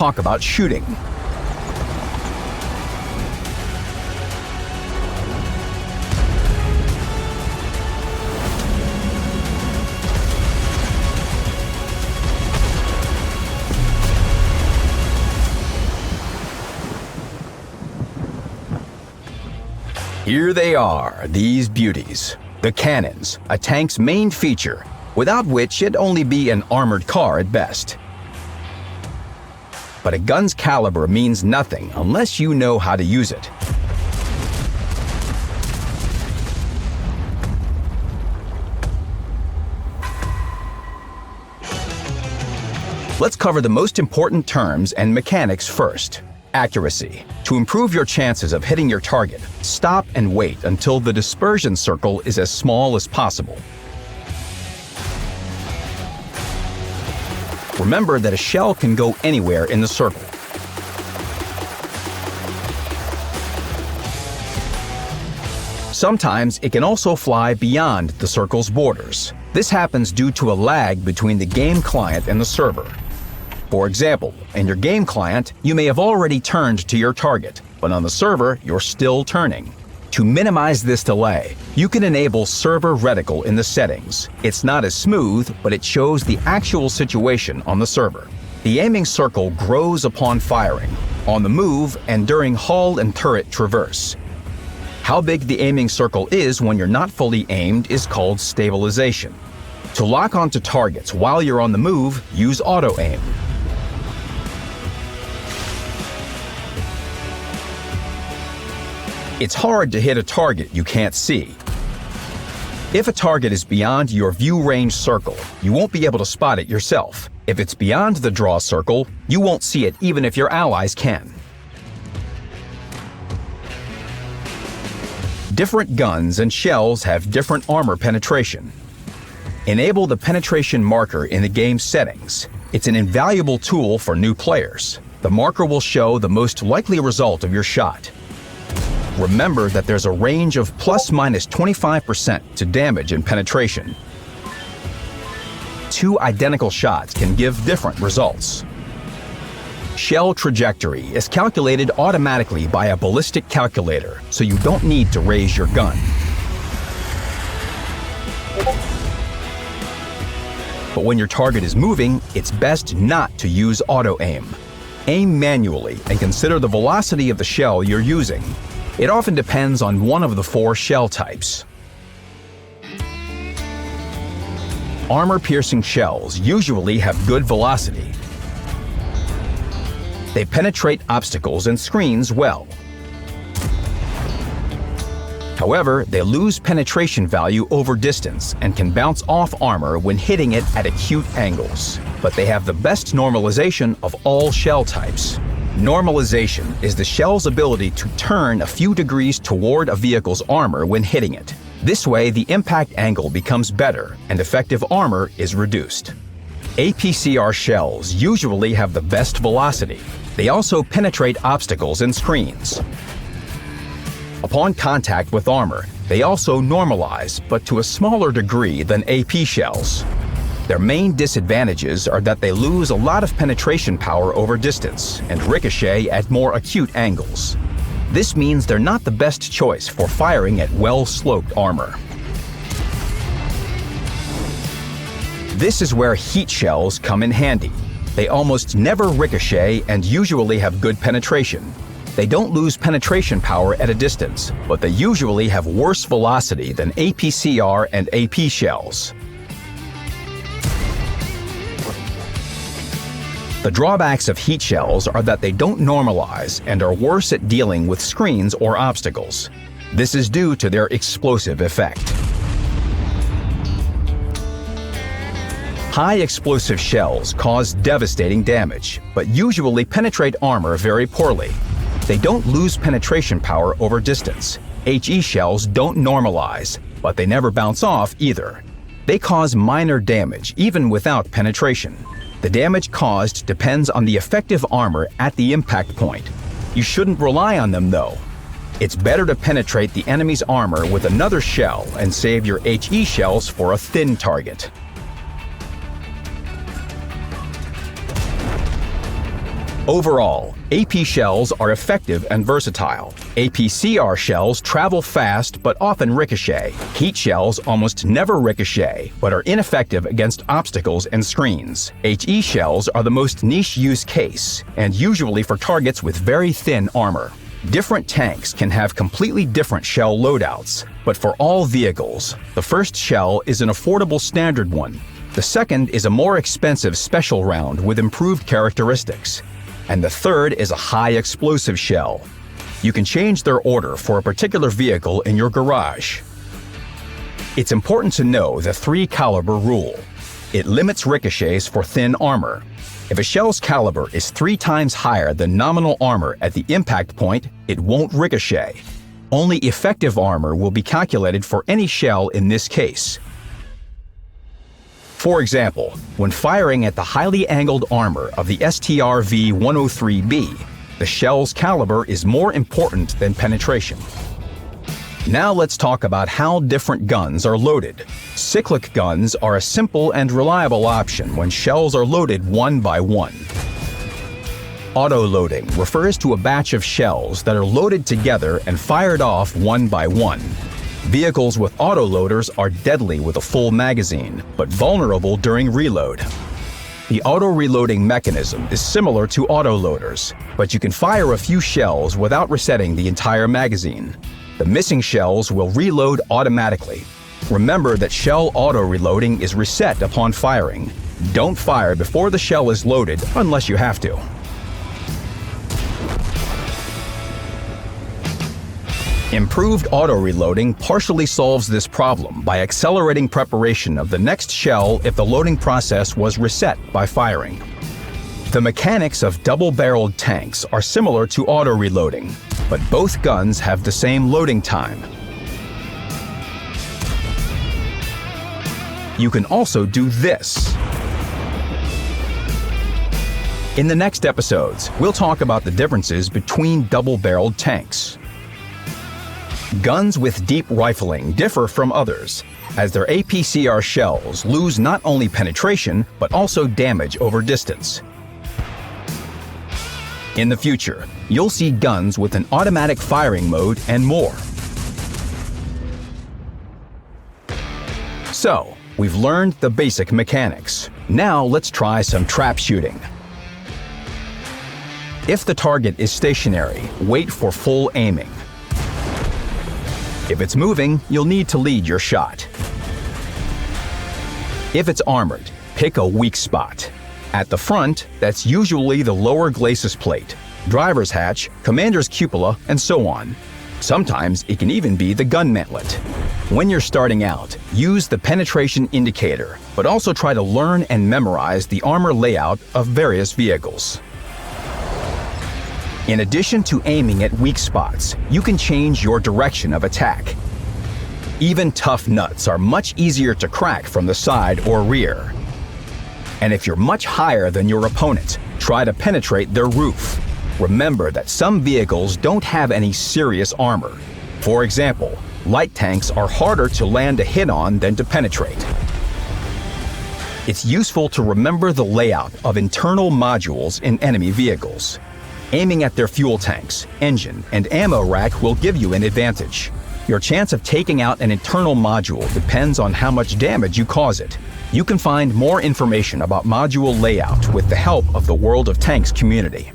talk about shooting. Here they are, these beauties. The cannons, a tank's main feature, without which it'd only be an armored car at best. But a gun's caliber means nothing unless you know how to use it. Let's cover the most important terms and mechanics first. Accuracy. To improve your chances of hitting your target, stop and wait until the dispersion circle is as small as possible. Remember that a shell can go anywhere in the circle. Sometimes it can also fly beyond the circle's borders. This happens due to a lag between the game client and the server. For example, in your game client, you may have already turned to your target, but on the server, you're still turning. To minimize this delay, you can enable server reticle in the settings. It's not as smooth, but it shows the actual situation on the server. The aiming circle grows upon firing, on the move, and during hull and turret traverse. How big the aiming circle is when you're not fully aimed is called stabilization. To lock onto targets while you're on the move, use auto-aim. It's hard to hit a target you can't see. If a target is beyond your view range circle, you won't be able to spot it yourself. If it's beyond the draw circle, you won't see it even if your allies can. Different guns and shells have different armor penetration. Enable the penetration marker in the game settings. It's an invaluable tool for new players. The marker will show the most likely result of your shot. Remember that there's a range of plus minus 25% to damage and penetration. Two identical shots can give different results. Shell trajectory is calculated automatically by a ballistic calculator, so you don't need to raise your gun. But when your target is moving, it's best not to use auto-aim. Aim manually and consider the velocity of the shell you're using. It often depends on one of the four shell types. Armor-piercing shells usually have good velocity. They penetrate obstacles and screens well. However, they lose penetration value over distance and can bounce off armor when hitting it at acute angles. But they have the best normalization of all shell types. Normalization is the shell's ability to turn a few degrees toward a vehicle's armor when hitting it. This way, the impact angle becomes better and effective armor is reduced. APCR shells usually have the best velocity. They also penetrate obstacles and screens. Upon contact with armor, they also normalize, but to a smaller degree than AP shells. Their main disadvantages are that they lose a lot of penetration power over distance and ricochet at more acute angles. This means they're not the best choice for firing at well-sloped armor. This is where heat shells come in handy. They almost never ricochet and usually have good penetration. They don't lose penetration power at a distance, but they usually have worse velocity than APCR and AP shells. The drawbacks of heat shells are that they don't normalize and are worse at dealing with screens or obstacles. This is due to their explosive effect. High explosive shells cause devastating damage, but usually penetrate armor very poorly. They don't lose penetration power over distance. HE shells don't normalize, but they never bounce off either. They cause minor damage even without penetration. The damage caused depends on the effective armor at the impact point. You shouldn't rely on them though. It's better to penetrate the enemy's armor with another shell and save your HE shells for a thin target. Overall, AP shells are effective and versatile. APCR shells travel fast but often ricochet. Heat shells almost never ricochet but are ineffective against obstacles and screens. HE shells are the most niche use case and usually for targets with very thin armor. Different tanks can have completely different shell loadouts, but for all vehicles, the first shell is an affordable standard one. The second is a more expensive special round with improved characteristics. And the third is a high explosive shell. You can change their order for a particular vehicle in your garage. It's important to know the 3 caliber rule. It limits ricochets for thin armor. If a shell's caliber is 3 times higher than nominal armor at the impact point, it won't ricochet. Only effective armor will be calculated for any shell in this case. For example, when firing at the highly angled armor of the STR-V103B, the shell's caliber is more important than penetration. Now let's talk about how different guns are loaded. Cyclic guns are a simple and reliable option when shells are loaded one by one. Auto-loading refers to a batch of shells that are loaded together and fired off one by one. Vehicles with autoloaders are deadly with a full magazine, but vulnerable during reload. The auto-reloading mechanism is similar to autoloaders, but you can fire a few shells without resetting the entire magazine. The missing shells will reload automatically. Remember that shell auto-reloading is reset upon firing. Don't fire before the shell is loaded unless you have to. Improved auto-reloading partially solves this problem by accelerating preparation of the next shell if the loading process was reset by firing. The mechanics of double-barreled tanks are similar to auto-reloading, but both guns have the same loading time. You can also do this. In the next episodes, we'll talk about the differences between double-barreled tanks. Guns with deep rifling differ from others, as their APCR shells lose not only penetration, but also damage over distance. In the future, you'll see guns with an automatic firing mode and more. So, we've learned the basic mechanics. Now let's try some trap shooting. If the target is stationary, wait for full aiming. If it's moving, you'll need to lead your shot. If it's armored, pick a weak spot. At the front, that's usually the lower glacis plate, driver's hatch, commander's cupola, and so on. Sometimes it can even be the gun mantlet. When you're starting out, use the penetration indicator, but also try to learn and memorize the armor layout of various vehicles. In addition to aiming at weak spots, you can change your direction of attack. Even tough nuts are much easier to crack from the side or rear. And if you're much higher than your opponent, try to penetrate their roof. Remember that some vehicles don't have any serious armor. For example, light tanks are harder to land a hit on than to penetrate. It's useful to remember the layout of internal modules in enemy vehicles. Aiming at their fuel tanks, engine, and ammo rack will give you an advantage. Your chance of taking out an internal module depends on how much damage you cause it. You can find more information about module layout with the help of the World of Tanks community.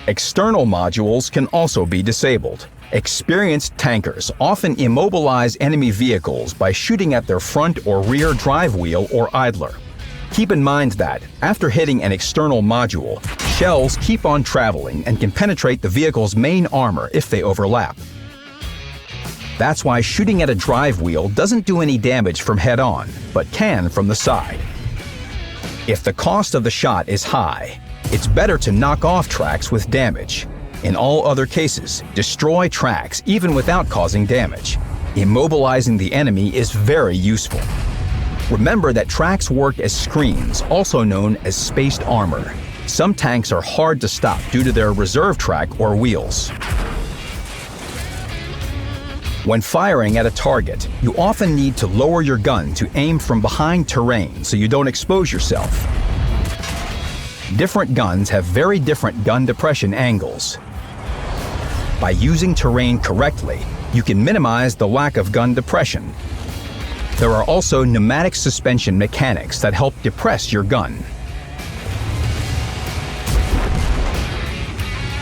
External modules can also be disabled. Experienced tankers often immobilize enemy vehicles by shooting at their front or rear drive wheel or idler. Keep in mind that, after hitting an external module, shells keep on traveling and can penetrate the vehicle's main armor if they overlap. That's why shooting at a drive wheel doesn't do any damage from head-on, but can from the side. If the cost of the shot is high, it's better to knock off tracks with damage. In all other cases, destroy tracks even without causing damage. Immobilizing the enemy is very useful. Remember that tracks work as screens, also known as spaced armor. Some tanks are hard to stop due to their reserve track or wheels. When firing at a target, you often need to lower your gun to aim from behind terrain so you don't expose yourself. Different guns have very different gun depression angles. By using terrain correctly, you can minimize the lack of gun depression. There are also pneumatic suspension mechanics that help depress your gun.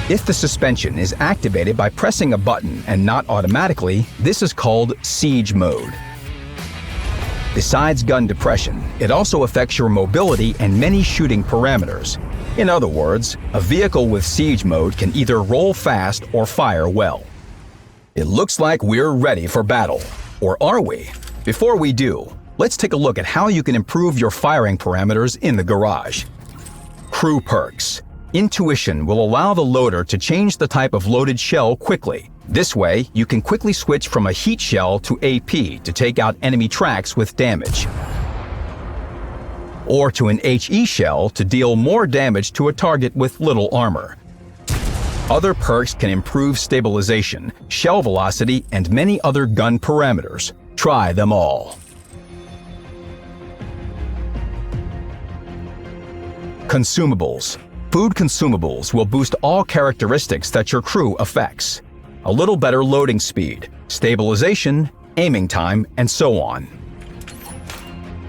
If the suspension is activated by pressing a button and not automatically, this is called siege mode. Besides gun depression, it also affects your mobility and many shooting parameters. In other words, a vehicle with siege mode can either roll fast or fire well. It looks like we're ready for battle. Or are we? Before we do, let's take a look at how you can improve your firing parameters in the garage. Crew perks. Intuition will allow the loader to change the type of loaded shell quickly. This way, you can quickly switch from a heat shell to AP to take out enemy tracks with damage, or to an HE shell to deal more damage to a target with little armor. Other perks can improve stabilization, shell velocity, and many other gun parameters. Try them all. Consumables. Food consumables will boost all characteristics that your crew affects. A little better loading speed, stabilization, aiming time, and so on.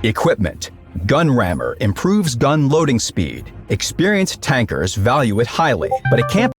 Equipment. Gun rammer improves gun loading speed. Experienced tankers value it highly, but it can't